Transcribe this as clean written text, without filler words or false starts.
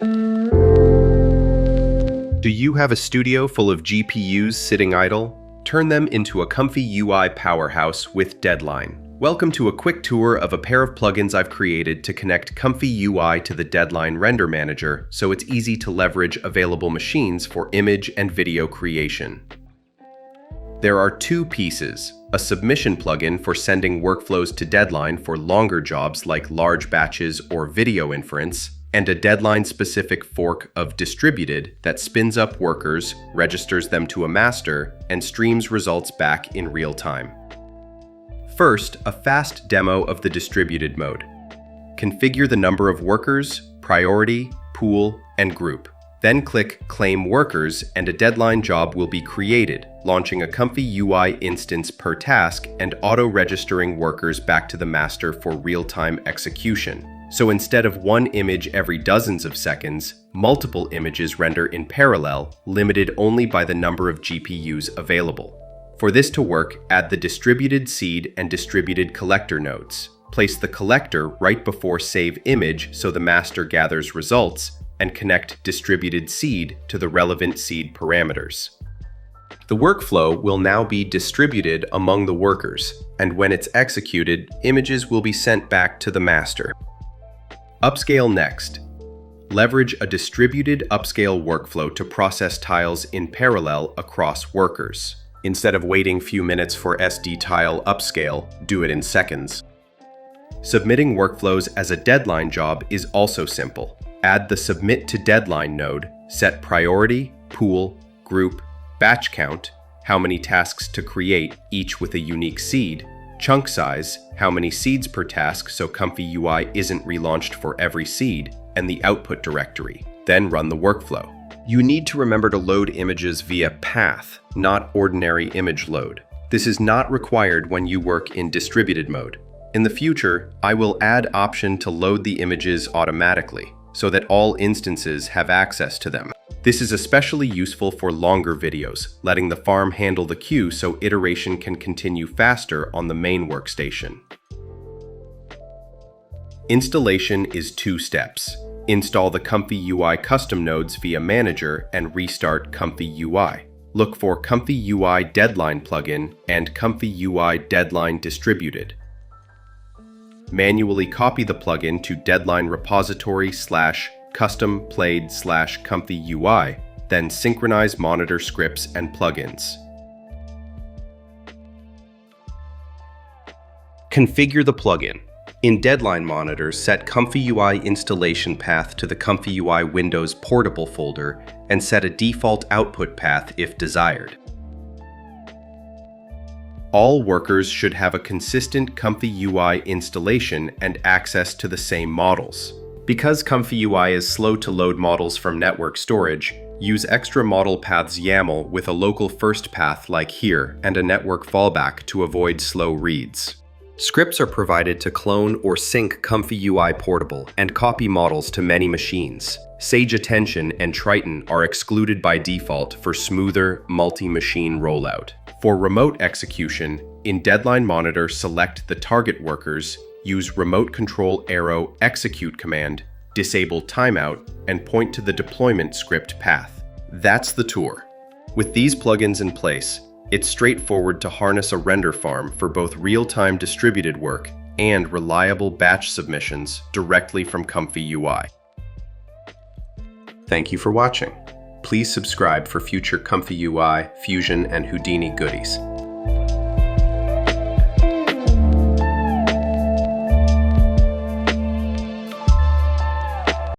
Do you have a studio full of GPUs sitting idle? Turn them into a ComfyUI powerhouse with Deadline. Welcome to a quick tour of a pair of plugins I've created to connect ComfyUI to the Deadline render manager so it's easy to leverage available machines for image and video creation. There are two pieces: a submission plugin for sending workflows to Deadline for longer jobs like large batches or video inference, and a Deadline-specific fork of Distributed that spins up workers, registers them to a master, and streams results back in real time. First, a fast demo of the distributed mode. Configure the number of workers, priority, pool, and group. Then click Claim Workers and a Deadline job will be created, launching a ComfyUI instance per task and auto-registering workers back to the master for real-time execution. So instead of one image every dozens of seconds, multiple images render in parallel, limited only by the number of GPUs available. For this to work, add the distributed seed and distributed collector nodes. Place the collector right before save image so the master gathers results, and connect distributed seed to the relevant seed parameters. The workflow will now be distributed among the workers, and when it's executed, images will be sent back to the master. Upscale next. Leverage a distributed upscale workflow to process tiles in parallel across workers. Instead of waiting few minutes for SD tile upscale, do it in seconds. Submitting workflows as a Deadline job is also simple. Add the Submit to Deadline node, set priority, pool, group, batch count, how many tasks to create, each with a unique seed, chunk size, how many seeds per task so ComfyUI isn't relaunched for every seed, and the output directory. Then run the workflow. You need to remember to load images via path, not ordinary image load. This is not required when you work in distributed mode. In the future, I will add option to load the images automatically, so that all instances have access to them. This is especially useful for longer videos, letting the farm handle the queue so iteration can continue faster on the main workstation. Installation is 2 steps. Install the ComfyUI custom nodes via Manager and restart ComfyUI. Look for ComfyUI Deadline plugin and ComfyUI Deadline Distributed. Manually copy the plugin to Deadline repository /custom played /ComfyUI, then synchronize monitor scripts and plugins. Configure the plugin. In Deadline Monitor, set ComfyUI installation path to the ComfyUI Windows Purrple folder and set a default output path if desired. All workers should have a consistent ComfyUI installation and access to the same models. Because ComfyUI is slow to load models from network storage, use extra model paths YAML with a local first path like here and a network fallback to avoid slow reads. Scripts are provided to clone or sync ComfyUI Purrple and copy models to many machines. Sage Attention and Triton are excluded by default for smoother multi-machine rollout. For remote execution, in Deadline Monitor select the target workers, use Remote Control Arrow Execute command, disable timeout, and point to the deployment script path. That's the tour. With these plugins in place, it's straightforward to harness a render farm for both real-time distributed work and reliable batch submissions directly from ComfyUI. Thank you for watching. Please subscribe for future ComfyUI, Fusion, and Houdini goodies.